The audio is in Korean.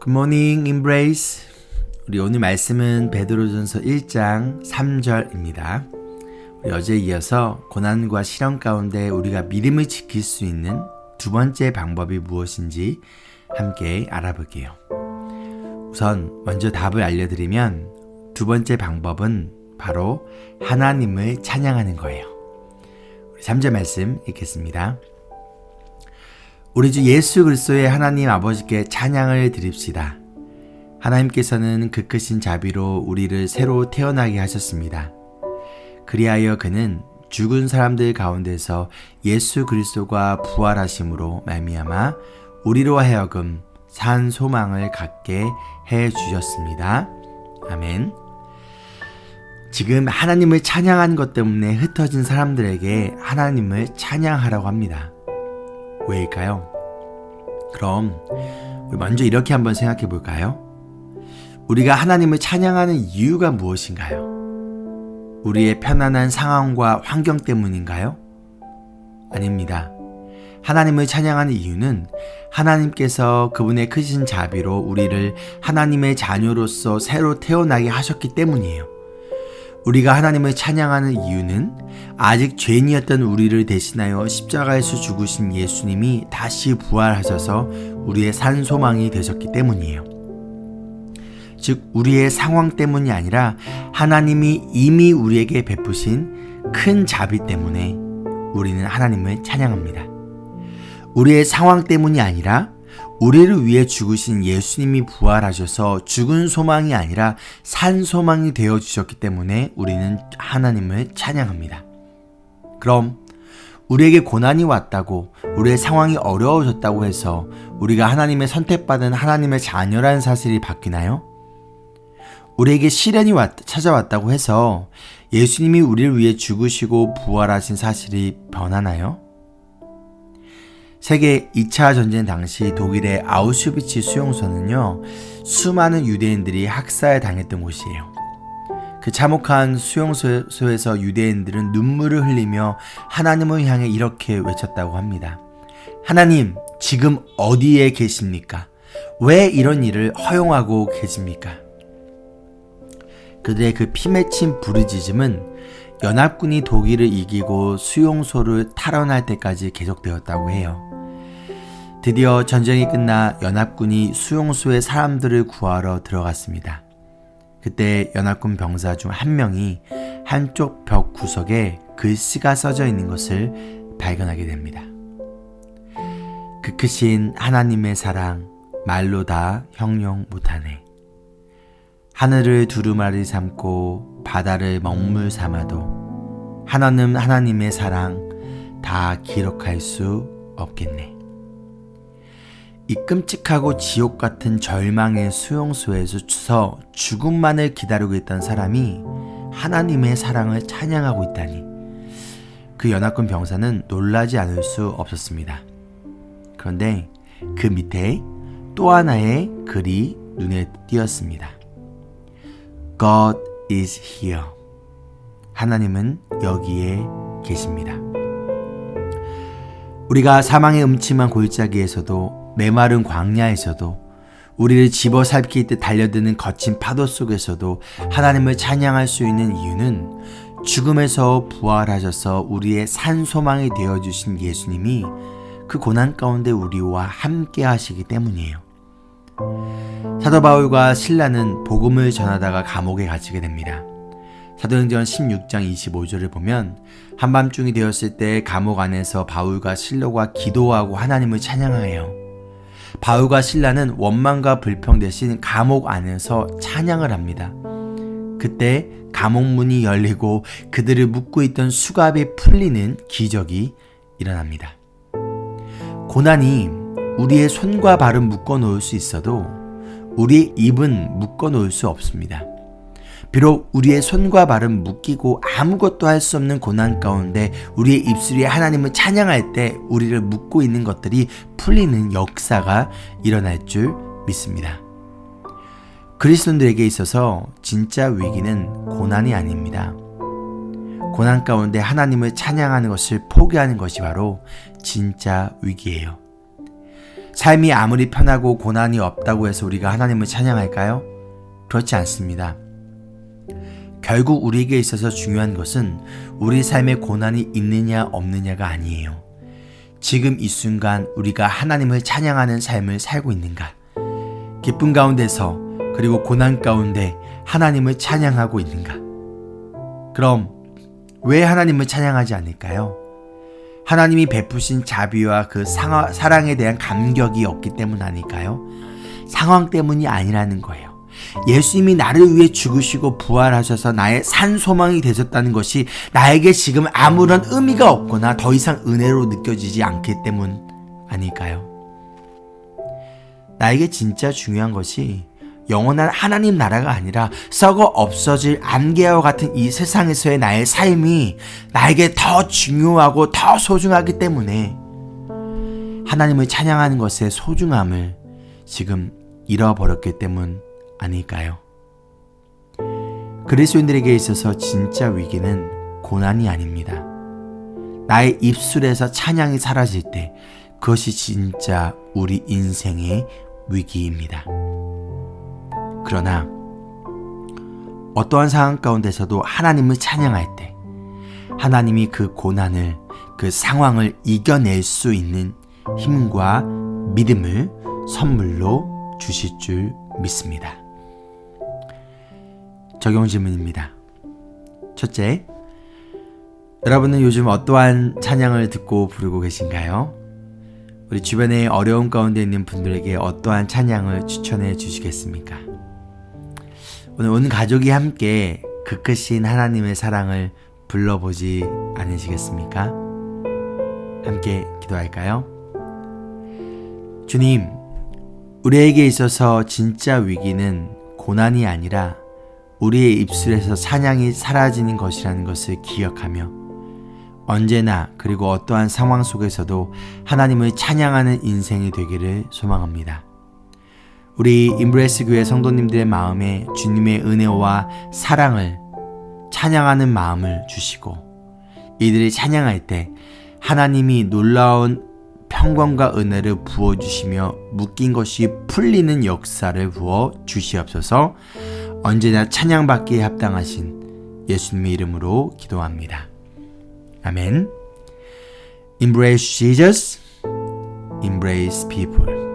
Good morning, Embrace. 우리 오늘 말씀은 베드로전서 1장 3절입니다. 우리 어제에 이어서 고난과 시련 가운데 우리가 믿음을 지킬 수 있는 두 번째 방법이 무엇인지 함께 알아볼게요. 우선 먼저 답을 알려드리면 두 번째 방법은 바로 하나님을 찬양하는 거예요. 우리 3절 말씀 읽겠습니다. 우리 주 예수 그리스도의 하나님 아버지께 찬양을 드립시다. 하나님께서는 그 크신 자비로 우리를 새로 태어나게 하셨습니다. 그리하여 그는 죽은 사람들 가운데서 예수 그리스도가 부활하심으로 말미암아 우리로 하여금 산 소망을 갖게 해 주셨습니다. 아멘. 지금 하나님을 찬양하는 것 때문에 흩어진 사람들에게 하나님을 찬양하라고 합니다. 왜일까요? 그럼 먼저 이렇게 한번 생각해 볼까요? 우리가 하나님을 찬양하는 이유가 무엇인가요? 우리의 편안한 상황과 환경 때문인가요? 아닙니다. 하나님을 찬양하는 이유는 하나님께서 그분의 크신 자비로 우리를 하나님의 자녀로서 새로 태어나게 하셨기 때문이에요. 우리가 하나님을 찬양하는 이유는 아직 죄인이었던 우리를 대신하여 십자가에서 죽으신 예수님이 다시 부활하셔서 우리의 산 소망이 되셨기 때문이에요. 즉 우리의 상황 때문이 아니라 하나님이 이미 우리에게 베푸신 큰 자비 때문에 우리는 하나님을 찬양합니다. 우리의 상황 때문이 아니라 우리를 위해 죽으신 예수님이 부활하셔서 죽은 소망이 아니라 산 소망이 되어주셨기 때문에 우리는 하나님을 찬양합니다. 그럼 우리에게 고난이 왔다고, 우리의 상황이 어려워졌다고 해서 우리가 하나님의 선택받은 하나님의 자녀라는 사실이 바뀌나요? 우리에게 시련이 찾아왔다고 해서 예수님이 우리를 위해 죽으시고 부활하신 사실이 변하나요? 세계 2차 전쟁 당시 독일의 아우슈비츠 수용소는요, 수많은 유대인들이 학살 당했던 곳이에요. 그 참혹한 수용소에서 유대인들은 눈물을 흘리며 하나님을 향해 이렇게 외쳤다고 합니다. 하나님, 지금 어디에 계십니까? 왜 이런 일을 허용하고 계십니까? 그들의 그 피맺힌 부르짖음은 연합군이 독일을 이기고 수용소를 탈환할 때까지 계속되었다고 해요. 드디어 전쟁이 끝나 연합군이 수용소에 사람들을 구하러 들어갔습니다. 그때 연합군 병사 중 한 명이 한쪽 벽 구석에 글씨가 써져 있는 것을 발견하게 됩니다. 그 크신 하나님의 사랑 말로 다 형용 못하네. 하늘을 두루마리 삼고 바다를 먹물 삼아도 한없는 하나님의 사랑 다 기록할 수 없겠네. 이 끔찍하고 지옥 같은 절망의 수용소에서 죽음만을 기다리고 있던 사람이 하나님의 사랑을 찬양하고 있다니, 그 연합군 병사는 놀라지 않을 수 없었습니다. 그런데 그 밑에 또 하나의 글이 눈에 띄었습니다. God is here. 하나님은 여기에 계십니다. 우리가 사망의 음침한 골짜기에서도 메마른 광야에서도 우리를 집어삼키듯 달려드는 거친 파도 속에서도 하나님을 찬양할 수 있는 이유는 죽음에서 부활하셔서 우리의 산 소망이 되어주신 예수님이 그 고난 가운데 우리와 함께 하시기 때문이에요. 사도 바울과 실라는 복음을 전하다가 감옥에 갇히게 됩니다. 사도행전 16장 25절을 보면 한밤중이 되었을 때 감옥 안에서 바울과 실라가 기도하고 하나님을 찬양하여요. 바울과 실라는 원망과 불평 대신 감옥 안에서 찬양을 합니다. 그때 감옥문이 열리고 그들을 묶고 있던 수갑이 풀리는 기적이 일어납니다. 고난이 우리의 손과 발은 묶어 놓을 수 있어도 우리의 입은 묶어 놓을 수 없습니다. 비록 우리의 손과 발은 묶이고 아무것도 할 수 없는 고난 가운데 우리의 입술이 하나님을 찬양할 때 우리를 묶고 있는 것들이 풀리는 역사가 일어날 줄 믿습니다. 그리스도인들에게 있어서 진짜 위기는 고난이 아닙니다. 고난 가운데 하나님을 찬양하는 것을 포기하는 것이 바로 진짜 위기예요. 삶이 아무리 편하고 고난이 없다고 해서 우리가 하나님을 찬양할까요? 그렇지 않습니다. 결국 우리에게 있어서 중요한 것은 우리 삶에 고난이 있느냐 없느냐가 아니에요. 지금 이 순간 우리가 하나님을 찬양하는 삶을 살고 있는가? 기쁨 가운데서 그리고 고난 가운데 하나님을 찬양하고 있는가? 그럼 왜 하나님을 찬양하지 않을까요? 하나님이 베푸신 자비와 그 사랑에 대한 감격이 없기 때문 아닐까요? 상황 때문이 아니라는 거예요. 예수님이 나를 위해 죽으시고 부활하셔서 나의 산 소망이 되셨다는 것이 나에게 지금 아무런 의미가 없거나 더 이상 은혜로 느껴지지 않기 때문 아닐까요? 나에게 진짜 중요한 것이 영원한 하나님 나라가 아니라 썩어 없어질 안개와 같은 이 세상에서의 나의 삶이 나에게 더 중요하고 더 소중하기 때문에 하나님을 찬양하는 것의 소중함을 지금 잃어버렸기 때문 아닐까요? 그리스도인들에게 있어서 진짜 위기는 고난이 아닙니다. 나의 입술에서 찬양이 사라질 때 그것이 진짜 우리 인생의 위기입니다. 그러나 어떠한 상황 가운데서도 하나님을 찬양할 때 하나님이 그 고난을, 그 상황을 이겨낼 수 있는 힘과 믿음을 선물로 주실 줄 믿습니다. 적용 질문입니다. 첫째, 여러분은 요즘 어떠한 찬양을 듣고 부르고 계신가요? 우리 주변에 어려움 가운데 있는 분들에게 어떠한 찬양을 추천해 주시겠습니까? 오늘 온 가족이 함께 그 크신 하나님의 사랑을 불러보지 않으시겠습니까? 함께 기도할까요? 주님, 우리에게 있어서 진짜 위기는 고난이 아니라 우리의 입술에서 찬양이 사라지는 것이라는 것을 기억하며 언제나 그리고 어떠한 상황 속에서도 하나님을 찬양하는 인생이 되기를 소망합니다. 우리 임브레스 교회 성도님들의 마음에 주님의 은혜와 사랑을 찬양하는 마음을 주시고 이들이 찬양할 때 하나님이 놀라운 평강과 은혜를 부어주시며 묶인 것이 풀리는 역사를 부어 주시옵소서. 언제나 찬양받기에 합당하신 예수님의 이름으로 기도합니다. 아멘. Embrace Jesus, embrace people.